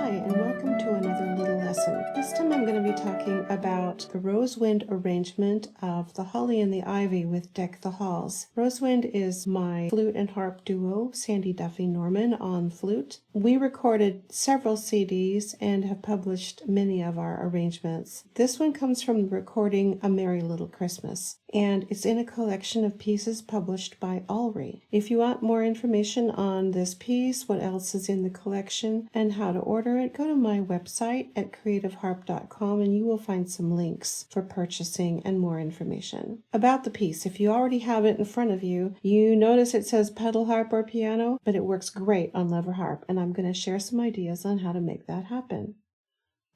Hi, and welcome to another little lesson. This time I'm going to be talking about the RoseWynde arrangement of The Holly and the Ivy with Deck the Halls. RoseWynde is my flute and harp duo, Sandy Duffy Norman on flute. We recorded several CDs and have published many of our arrangements. This one comes from the recording A Merry Little Christmas, and it's in a collection of pieces published by Alry. If you want more information on this piece, what else is in the collection, and how to order it, go to my website at creativeharp.com and you will find some links for purchasing and more information. About the piece, if you already have it in front of you, you notice it says pedal harp or piano, but it works great on lever harp, and I'm going to share some ideas on how to make that happen.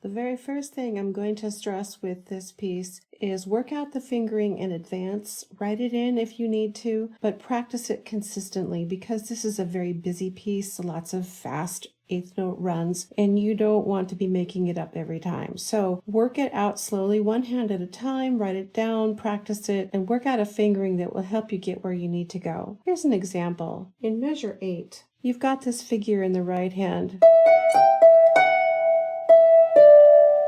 The very first thing I'm going to stress with this piece is work out the fingering in advance. Write it in if you need to, but practice it consistently because this is a very busy piece, lots of fast eighth note runs, and you don't want to be making it up every time. So work it out slowly, one hand at a time, write it down, practice it, and work out a fingering that will help you get where you need to go. Here's an example. In measure 8, you've got this figure in the right hand.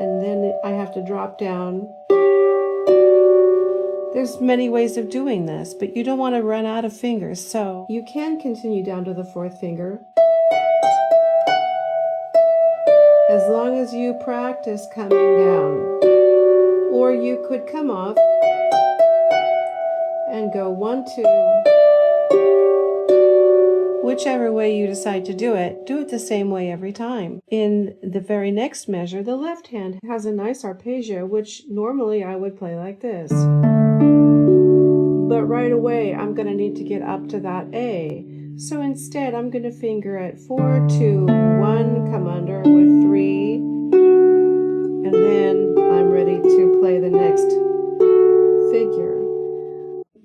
And then I have to drop down. There's many ways of doing this, but you don't want to run out of fingers, so you can continue down to the 4th finger as long as you practice coming down. Or you could come off and go 1, 2. Whichever way you decide to do it the same way every time. In the very next measure, the left hand has a nice arpeggio, which normally I would play like this. But right away, I'm going to need to get up to that A. So instead, I'm going to finger it 4, 2, 1, come under with 3, and then I'm ready to play the next figure.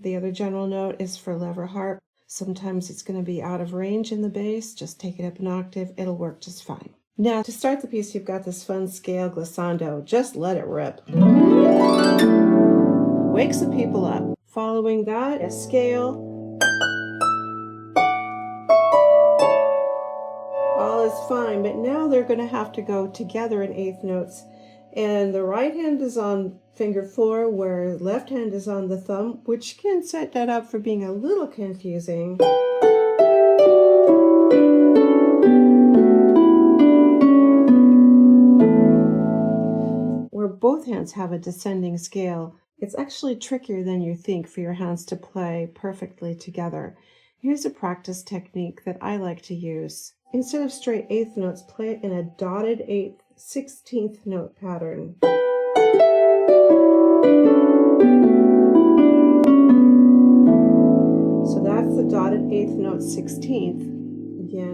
The other general note is for lever harp. Sometimes it's going to be out of range in the bass. Just take it up an octave. It'll work just fine. Now, to start the piece, you've got this fun scale glissando. Just let it rip. Wakes the people up. Following that, a scale. All is fine, but now they're going to have to go together in eighth notes. And the right hand is on finger 4, where left hand is on the thumb, which can set that up for being a little confusing. Where both hands have a descending scale, it's actually trickier than you think for your hands to play perfectly together. Here's a practice technique that I like to use. Instead of straight eighth notes, play it in a dotted 8th, 16th note pattern. So that's the dotted 8th note, 16th. Again.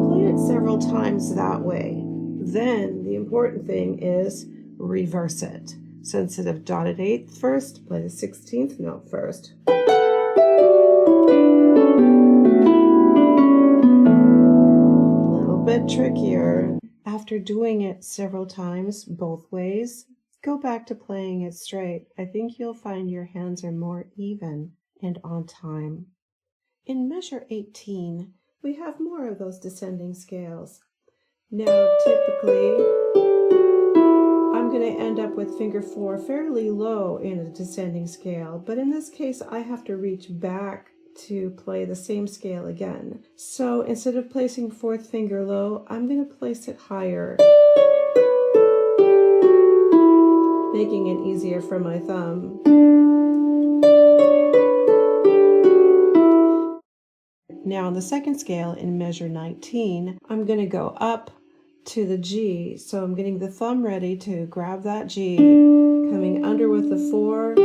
Play it several times that way. Then the important thing is reverse it. So instead of dotted 8th first, play the 16th note first. A little bit trickier. After doing it several times, both ways, go back to playing it straight. I think you'll find your hands are more even and on time. In measure 18, we have more of those descending scales. Now, typically, I'm going to end up with finger 4 fairly low in a descending scale, but in this case I have to reach back to play the same scale again. So instead of placing 4th finger low, I'm going to place it higher, making it easier for my thumb. Now on the second scale in measure 19, I'm going to go up to the G, so I'm getting the thumb ready to grab that G, coming under with the 4.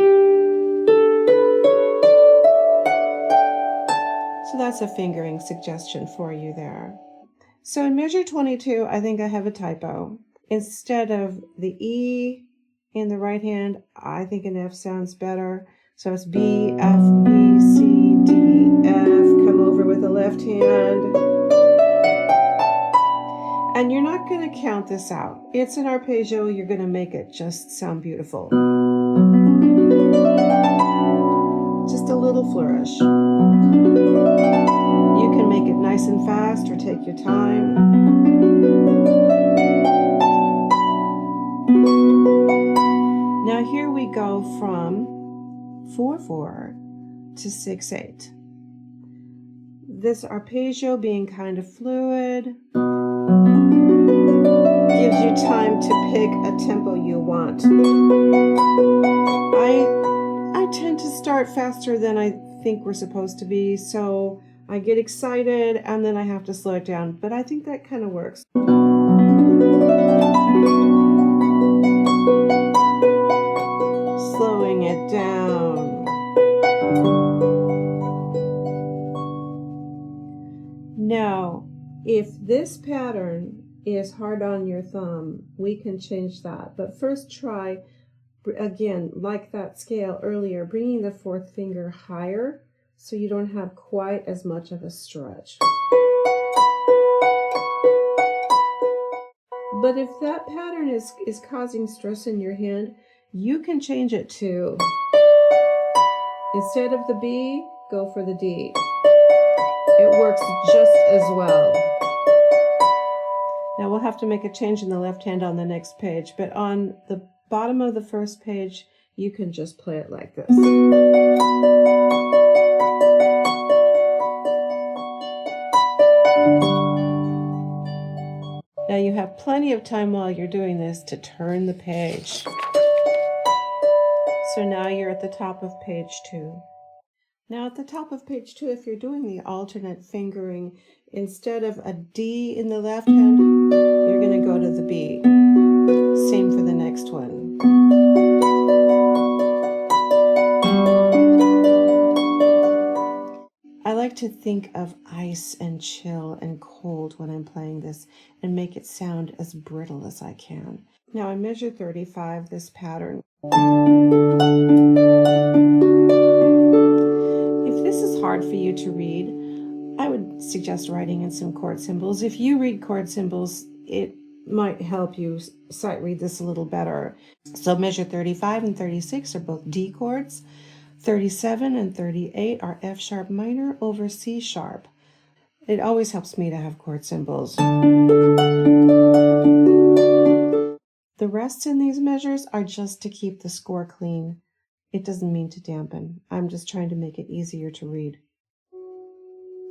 So that's a fingering suggestion for you there. So in measure 22, I think I have a typo. Instead of the E in the right hand, I think an F sounds better. So it's B, F, B, C, D, F. Come over with the left hand. And you're not going to count this out. It's an arpeggio. You're going to make it just sound beautiful. Just a little flourish. fast or take your time. Now here we go from 4/4 to 6/8. This arpeggio being kind of fluid gives you time to pick a tempo you want. I tend to start faster than I think we're supposed to be, so I get excited and then I have to slow it down, but I think that kind of works. Slowing it down. Now, if this pattern is hard on your thumb, we can change that. But first try, again, like that scale earlier, bringing the fourth finger higher so you don't have quite as much of a stretch. But if that pattern is causing stress in your hand, you can change it to, instead of the B, go for the D. It works just as well. Now we'll have to make a change in the left hand on the next page, but on the bottom of the first page, you can just play it like this. Now you have plenty of time while you're doing this to turn the page. So now you're at the top of page 2. Now at the top of page 2, if you're doing the alternate fingering, instead of a D in the left hand, you're going to go to the B. Same for the next one. I like to think of ice and chill and cold when I'm playing this and make it sound as brittle as I can. Now I measure 35 this pattern. Hard for you to read, I would suggest writing in some chord symbols. If you read chord symbols, it might help you sight read this a little better. So measure 35 and 36 are both D chords. 37 and 38 are F sharp minor over C sharp. It always helps me to have chord symbols. The rest in these measures are just to keep the score clean. It doesn't mean to dampen. I'm just trying to make it easier to read.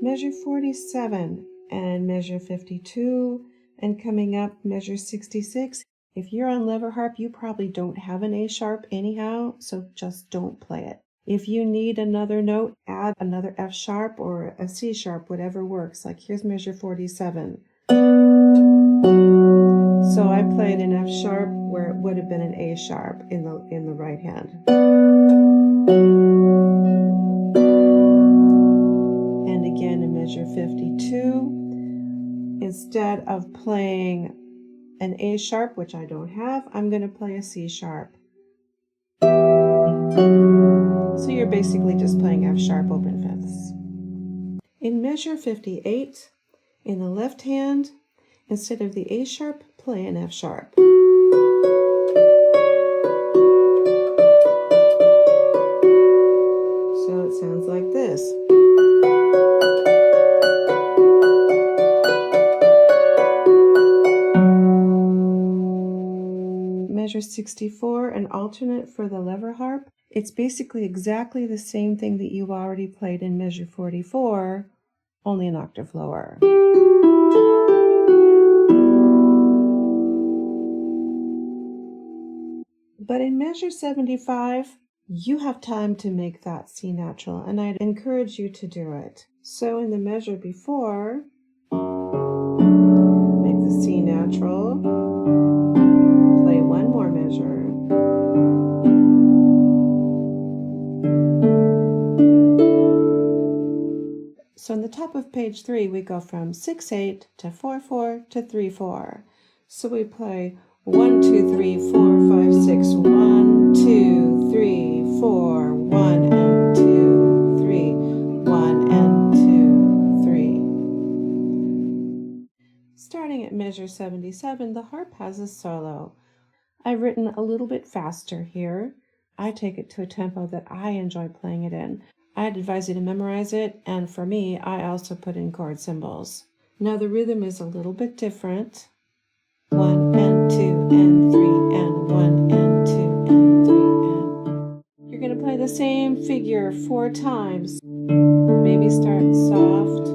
Measure 47 and measure 52, and coming up, measure 66. If you're on lever harp, you probably don't have an A sharp anyhow, so just don't play it. If you need another note, add another F sharp or a C sharp, whatever works. Like here's measure 47. So I played an F sharp where it would have been an A sharp in the right hand. And again in measure 52, instead of playing an A sharp, which I don't have, I'm going to play a C sharp. So you're basically just playing F sharp open fifths. In measure 58, in the left hand, instead of the A sharp, play an F sharp. So it sounds like this. Measure 64, an alternate for the lever harp. It's basically exactly the same thing that you've already played in measure 44, only an octave lower. But in measure 75, you have time to make that C natural, and I'd encourage you to do it. So in the measure before, make the C natural, play one more measure, so on the top of page 3, we go from 6/8 to 4/4 to 3/4. So we play 1, 2, 3, 4, 5, 6, 1, 2, 3, 4, 1 and 2, 3, 1 and 2, 3. Starting at measure 77, the harp has a solo. I've written a little bit faster here. I take it to a tempo that I enjoy playing it in. I'd advise you to memorize it, and for me, I also put in chord symbols. Now the rhythm is a little bit different. 1 and 2 and 3 and 1 and 2 and 3 and... You're going to play the same figure 4 times. Maybe start soft, a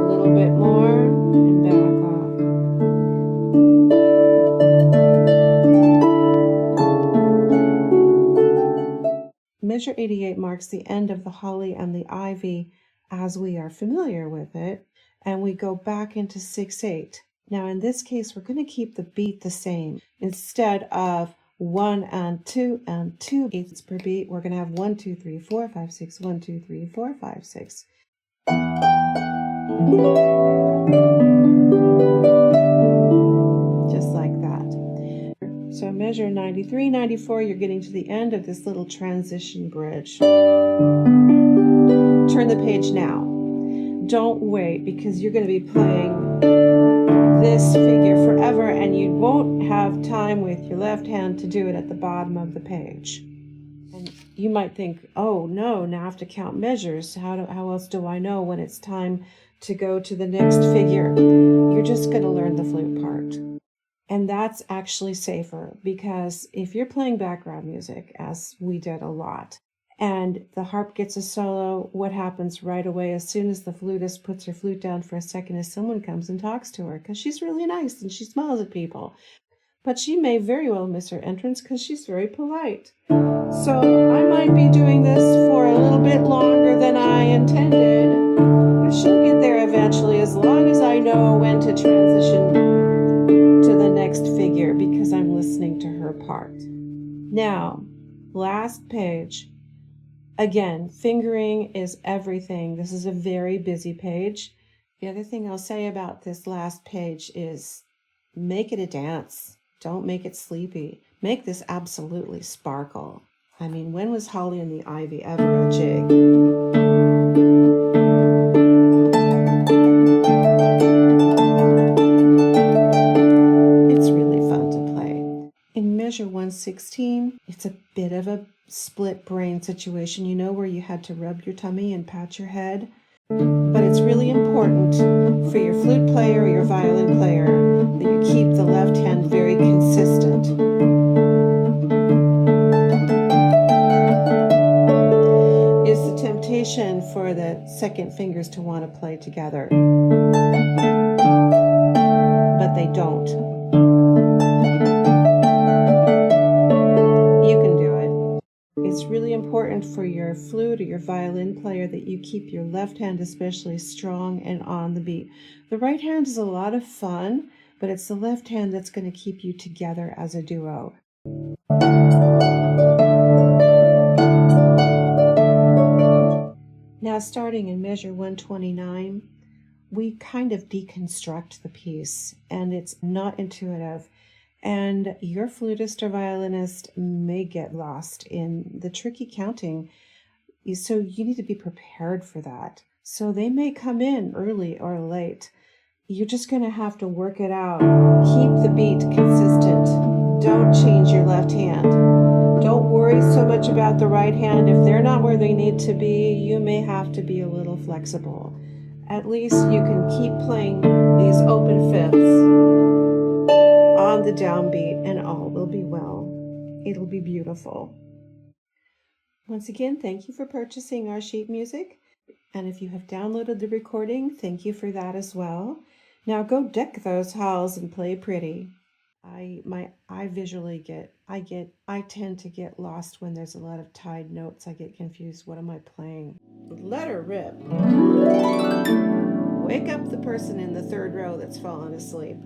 little bit more, and back off. Measure 88 marks the end of the holly and the ivy as we are familiar with it, and we go back into 6/8. Now in this case, we're going to keep the beat the same. Instead of 1 and 2 and 2/8 per beat, we're going to have 1, 2, 3, 4, 5, 6, 1, 2, 3, 4, 5, 6. Just like that. So measure 93, 94, you're getting to the end of this little transition bridge. Turn the page now. Don't wait, because you're going to be playing this figure forever, and you won't have time with your left hand to do it at the bottom of the page. And you might think, oh no, now I have to count measures. How else do I know when it's time to go to the next figure? You're just going to learn the flute part. And that's actually safer, because if you're playing background music, as we did a lot, and the harp gets a solo, what happens right away as soon as the flutist puts her flute down for a second is someone comes and talks to her, because she's really nice and she smiles at people. But she may very well miss her entrance because she's very polite. So I might be doing this for a little bit longer than I intended, but she'll get there eventually, as long as I know when to transition to the next figure, because I'm listening to her part. Now, last page. Again, fingering is everything. This is a very busy page. The other thing I'll say about this last page is make it a dance. Don't make it sleepy. Make this absolutely sparkle. I mean, when was Holly and the Ivy ever a jig? It's really fun to play. In measure 116, it's a bit of a split brain situation, you know, where you had to rub your tummy and pat your head. But it's really important for your flute player or your violin player that you keep the left hand very consistent. It's the temptation for the second fingers to want to play together, but they don't. You can do it. It's really important for your flute or your violin player that you keep your left hand especially strong and on the beat. The right hand is a lot of fun, but it's the left hand that's going to keep you together as a duo. Now, starting in measure 129, we kind of deconstruct the piece, and it's not intuitive. And your flutist or violinist may get lost in the tricky counting. So you need to be prepared for that. So they may come in early or late. You're just going to have to work it out. Keep the beat consistent. Don't change your left hand. Don't worry so much about the right hand. If they're not where they need to be, you may have to be a little flexible. At least you can keep playing these open fifths on the downbeat, and all will be well. It'll be beautiful. Once again, thank you for purchasing our sheet music. And if you have downloaded the recording, thank you for that as well. Now go deck those halls and play pretty. I tend to get lost when there's a lot of tied notes. I get confused. What am I playing? Let her rip. Wake up the person in the third row that's fallen asleep.